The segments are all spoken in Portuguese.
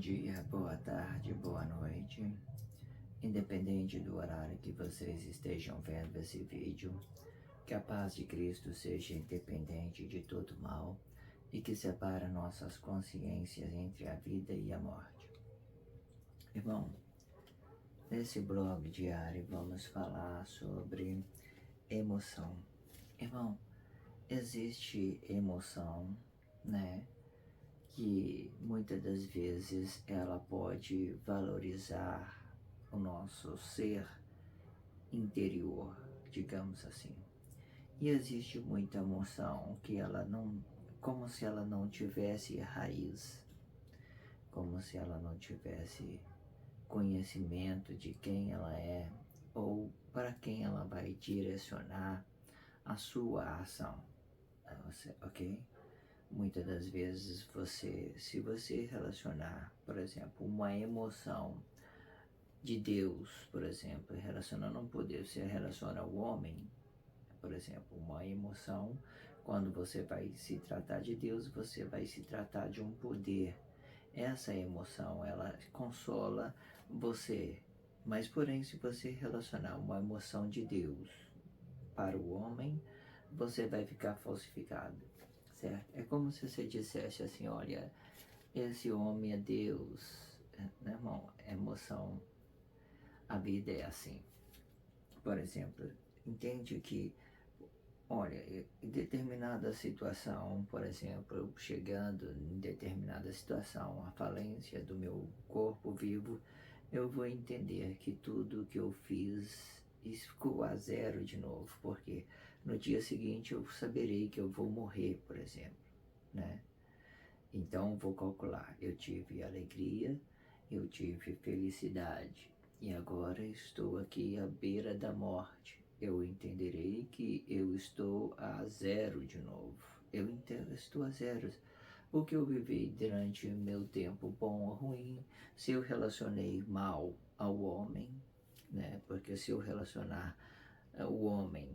dia, boa tarde, boa noite. Independente do horário que vocês estejam vendo esse vídeo, que a paz de Cristo seja independente de todo mal e que separa nossas consciências entre a vida e a morte. Irmão, nesse blog diário vamos falar sobre emoção. Irmão, existe emoção, né? Que muitas das vezes ela pode valorizar o nosso ser interior, digamos assim. E existe muita emoção que ela não, como se ela não tivesse raiz, como se ela não tivesse conhecimento de quem ela é ou para quem ela vai direcionar a sua ação, ok? Muitas das vezes se você relacionar, por exemplo, uma emoção de Deus, por exemplo, relacionando um poder, você relaciona ao homem, por exemplo, uma emoção, quando você vai se tratar de Deus, você vai se tratar de um poder. Essa emoção, ela consola você, mas porém, se você relacionar uma emoção de Deus para o homem, você vai ficar falsificado. Certo? É como se você dissesse assim, olha, esse homem é Deus, né, irmão? Emoção, a vida é assim. Por exemplo, entende que, olha, em determinada situação, por exemplo, chegando em determinada situação, a falência do meu corpo vivo, eu vou entender que tudo que eu fiz ficou a zero de novo, porque no dia seguinte eu saberei que eu vou morrer, por exemplo, né? Então vou calcular, eu tive alegria, eu tive felicidade e agora estou aqui à beira da morte. Eu entenderei que eu estou a zero de novo. Eu estou a zero. O que eu vivi durante o meu tempo bom ou ruim, se eu relacionei mal ao homem, né? Porque se eu relacionar o homem,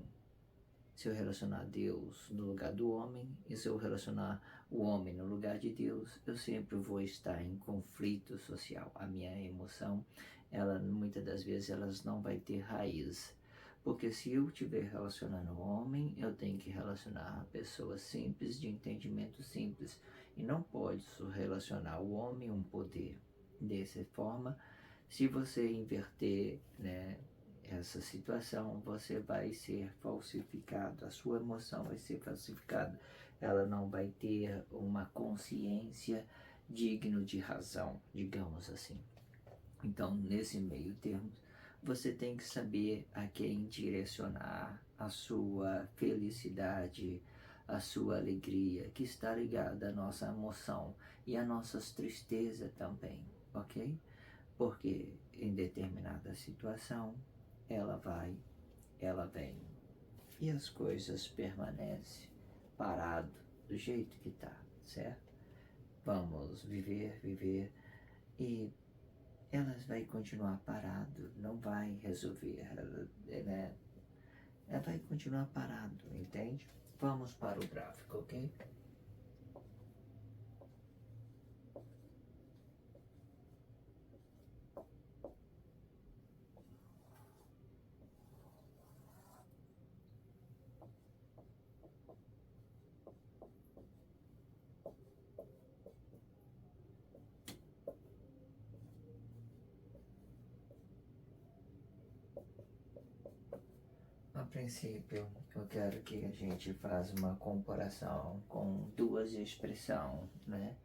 se eu relacionar Deus no lugar do homem, e se eu relacionar o homem no lugar de Deus, eu sempre vou estar em conflito social. A minha emoção, ela muitas das vezes elas não vai ter raiz. Porque se eu estiver relacionando o homem, eu tenho que relacionar pessoas simples, de entendimento simples. E não pode relacionar o homem um poder. Dessa forma, se você inverter, né, essa situação, você vai ser falsificado, a sua emoção vai ser falsificada, ela não vai ter uma consciência digna de razão, digamos assim. Então, nesse meio termo, você tem que saber a quem direcionar a sua felicidade, a sua alegria, que está ligada à nossa emoção e às nossas tristezas também, ok? Porque em determinada situação, ela vai, ela vem, e as coisas permanecem parado do jeito que tá, certo? Vamos viver, e elas vai continuar parado, não vai resolver, né? Ela vai continuar parado, entende? Vamos para o gráfico, ok? A princípio, eu quero que a gente faça uma comparação com duas expressões, né?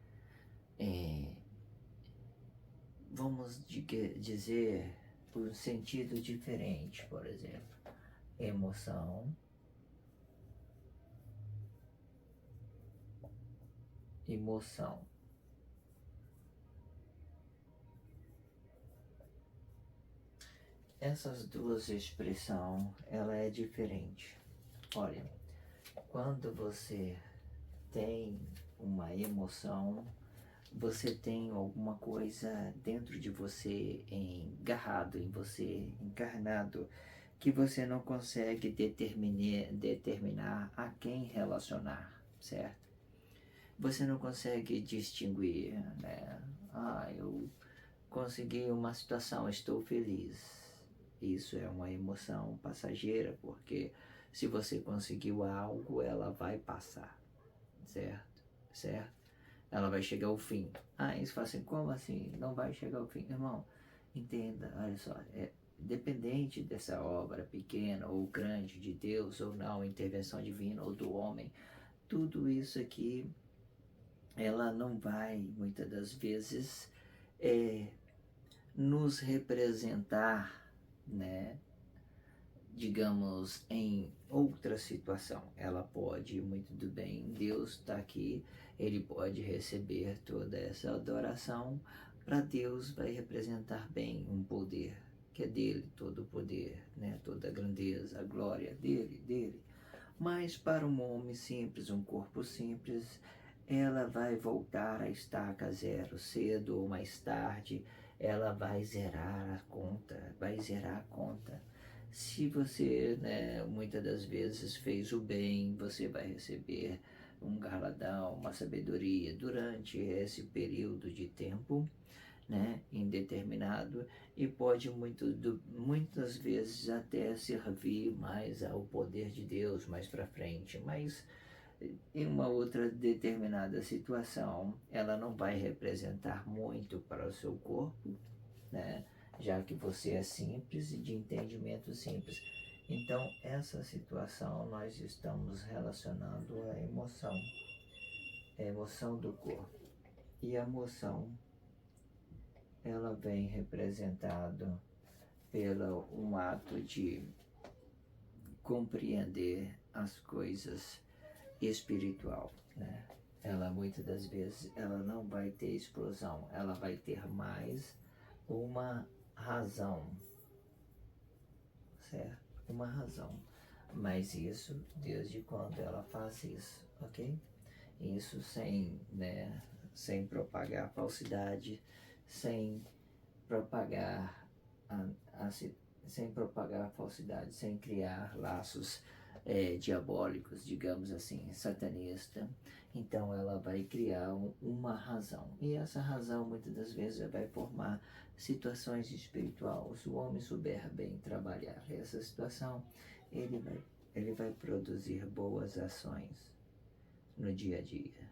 Vamos dizer um sentido diferente, por exemplo, emoção, emoção. Essas duas expressões, ela é diferente. Olha, quando você tem uma emoção, você tem alguma coisa dentro de você, engarrado em você, encarnado, que você não consegue determinar a quem relacionar, certo? Você não consegue distinguir, né? consegui uma situação, estou feliz. Isso é uma emoção passageira, porque se você conseguiu algo, ela vai passar, certo? Certo? Ela vai chegar ao fim. Ah, isso fala assim, como assim? Não vai chegar ao fim? Irmão, entenda, olha só, dependente dessa obra pequena ou grande de Deus ou não, intervenção divina ou do homem, tudo isso aqui, ela não vai, muitas das vezes, nos representar, né, digamos, em outra situação. Ela pode, muito do bem, Deus está aqui, ele pode receber toda essa adoração. Para Deus vai representar bem um poder, que é dele, todo o poder, né, toda a grandeza, a glória dele. Mas para um homem simples, um corpo simples, ela vai voltar a estaca zero, cedo ou mais tarde, ela vai zerar a conta. Se você, né, muitas das vezes fez o bem, você vai receber um galardão, uma sabedoria durante esse período de tempo, né, indeterminado, e pode muitas vezes até servir mais ao poder de Deus mais para frente, mas em uma outra determinada situação, ela não vai representar muito para o seu corpo, né? Já que você é simples e de entendimento simples. Então, essa situação nós estamos relacionando a emoção do corpo. E a emoção, ela vem representado pelo um ato de compreender as coisas espiritual, né? Ela muitas das vezes ela não vai ter explosão, ela vai ter mais uma razão, certo? Uma razão. Mas isso, desde quando ela faz isso, ok? Isso sem, né, sem propagar falsidade, sem propagar sem propagar falsidade, sem criar laços diabólicos, digamos assim, satanista. Então ela vai criar uma razão. E essa razão muitas das vezes vai formar situações espirituais. Se o homem souber bem trabalhar essa situação, ele vai produzir boas ações no dia a dia.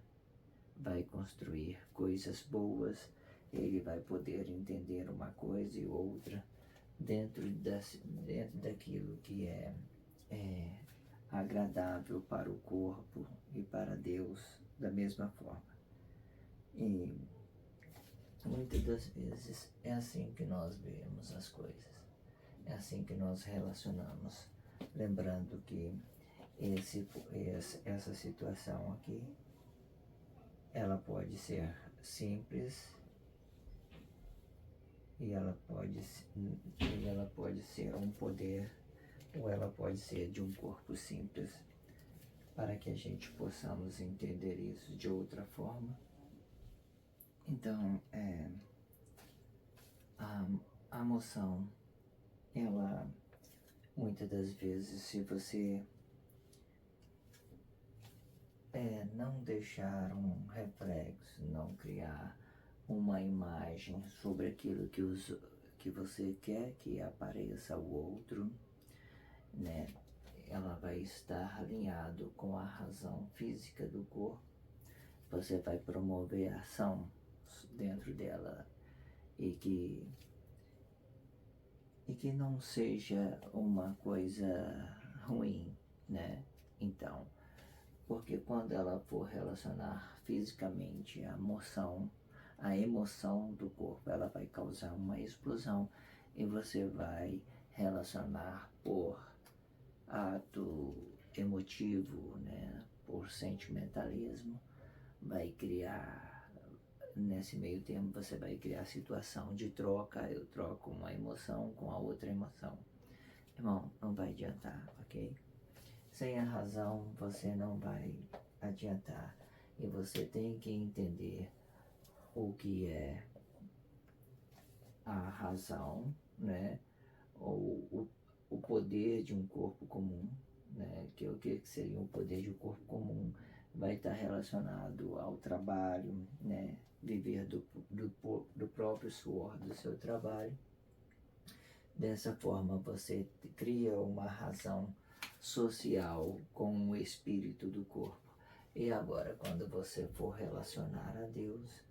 Vai construir coisas boas, ele vai poder entender uma coisa e outra dentro daquilo que é agradável para o corpo e para Deus da mesma forma. E muitas das vezes é assim que nós vemos as coisas, é assim que nós relacionamos, lembrando que essa situação aqui, ela pode ser simples e ela pode ser um poder, ou ela pode ser de um corpo simples, para que a gente possamos entender isso de outra forma. Então, a emoção, ela, muitas das vezes, se você não deixar um reflexo, não criar uma imagem sobre aquilo que você quer que apareça ao outro, né? Ela vai estar alinhado com a razão física do corpo. Você vai promover a ação dentro dela e que não seja uma coisa ruim, né? Então, porque quando ela for relacionar fisicamente a emoção do corpo, ela vai causar uma explosão e você vai relacionar por ato emotivo, né, por sentimentalismo, vai criar, nesse meio tempo você vai criar situação de troca, eu troco uma emoção com a outra emoção. Irmão, não vai adiantar, ok? Sem a razão você não vai adiantar e você tem que entender o que é a razão, né? Ou o poder de um corpo comum, né? Que o que seria o poder de um corpo comum vai estar relacionado ao trabalho, né? Viver do próprio suor do seu trabalho. Dessa forma você cria uma razão social com o espírito do corpo. E agora, quando você for relacionar a Deus,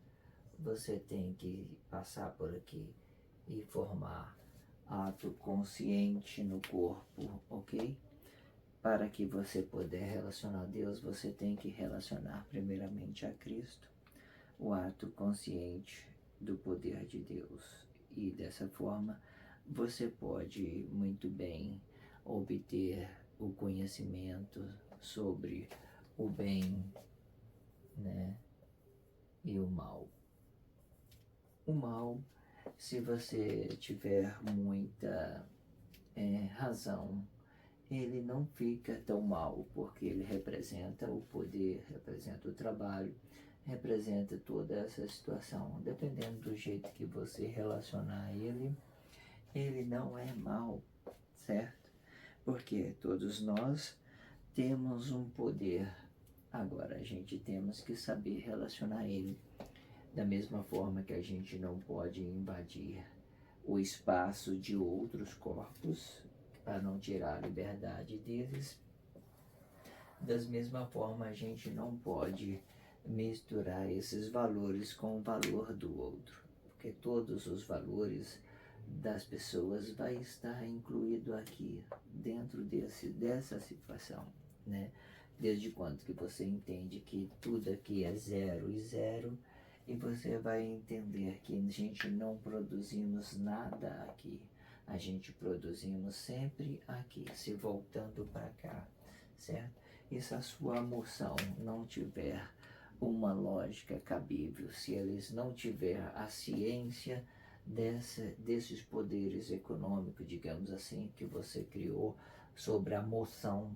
você tem que passar por aqui e formar ato consciente no corpo, ok? Para que você puder relacionar a Deus, você tem que relacionar primeiramente a Cristo, o ato consciente do poder de Deus. E dessa forma, você pode muito bem obter o conhecimento sobre o bem, né, e o mal. O mal, se você tiver muita razão, ele não fica tão mal, porque ele representa o poder, representa o trabalho, representa toda essa situação. Dependendo do jeito que você relacionar a ele não é mal, certo? Porque todos nós temos um poder. Agora, a gente temos que saber relacionar ele. Da mesma forma que a gente não pode invadir o espaço de outros corpos para não tirar a liberdade deles, da mesma forma a gente não pode misturar esses valores com o valor do outro, porque todos os valores das pessoas vai estar incluído aqui, dentro dessa situação, né? Desde quando que você entende que tudo aqui é zero e zero, e você vai entender que a gente não produzimos nada aqui, a gente produzimos sempre aqui, se voltando para cá, certo? E se a sua emoção não tiver uma lógica cabível, se eles não tiver a ciência desses poderes econômicos, digamos assim, que você criou sobre a moção,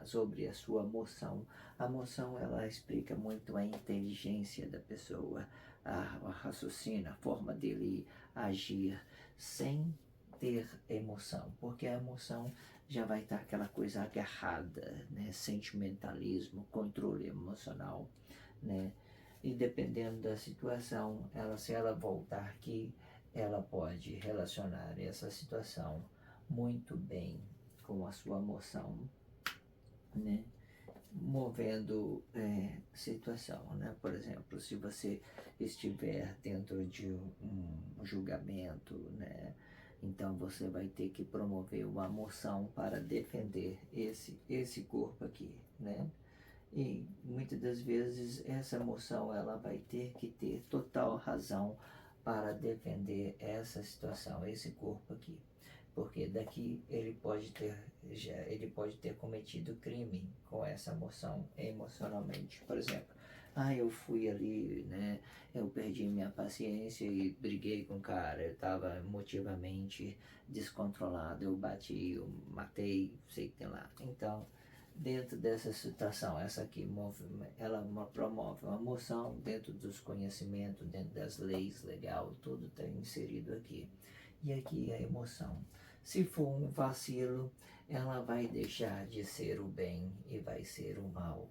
sobre a sua moção. A moção, ela explica muito a inteligência da pessoa, a raciocínio, a forma dele agir sem ter emoção, porque a emoção já vai estar aquela coisa agarrada, né? Sentimentalismo, controle emocional, né? E dependendo da situação, se ela voltar aqui, ela pode relacionar essa situação muito bem com a sua emoção, né? Movendo situação, né? Por exemplo, se você estiver dentro de um julgamento, né? Então você vai ter que promover uma moção para defender esse corpo aqui, né? E muitas das vezes essa moção ela vai ter que ter total razão para defender essa situação, esse corpo aqui. Porque daqui ele pode ter cometido crime com essa moção emocionalmente. Por exemplo, eu fui ali, né? Eu perdi minha paciência e briguei com o cara. Eu estava emotivamente descontrolado. Eu bati, eu matei, sei que tem lá. Então, dentro dessa situação, essa aqui ela promove uma moção dentro dos conhecimentos, dentro das leis legal, tudo está inserido aqui. E aqui a emoção. Se for um vacilo, ela vai deixar de ser o bem e vai ser o mal.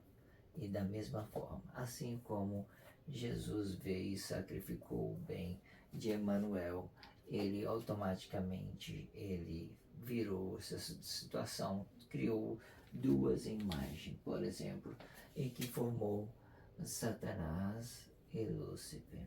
E da mesma forma, assim como Jesus veio e sacrificou o bem de Emanuel, ele automaticamente virou essa situação, criou duas imagens, por exemplo, e que formou Satanás e Lúcifer.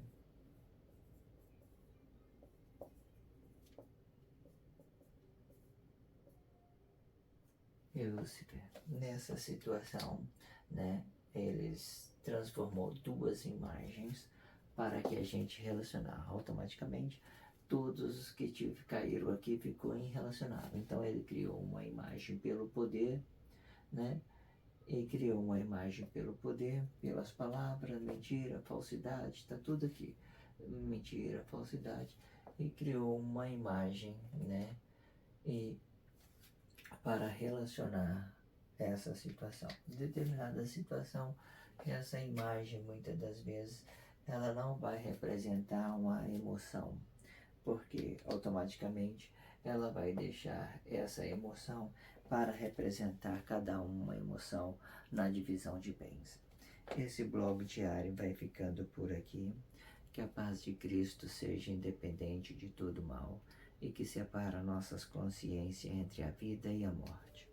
E Lúcifer, nessa situação, né, eles transformou duas imagens para que a gente relacionar automaticamente. Todos que caíram aqui ficou irrelacionável. Então ele criou uma imagem pelo poder, né? E criou uma imagem pelo poder, pelas palavras, mentira, falsidade, está tudo aqui. Mentira, falsidade. E criou uma imagem, né? E para relacionar essa situação. Determinada situação, essa imagem, muitas das vezes, ela não vai representar uma emoção, porque automaticamente ela vai deixar essa emoção para representar cada uma emoção na divisão de bens. Esse blog diário vai ficando por aqui. Que a paz de Cristo seja independente de todo mal e que separa nossas consciências entre a vida e a morte.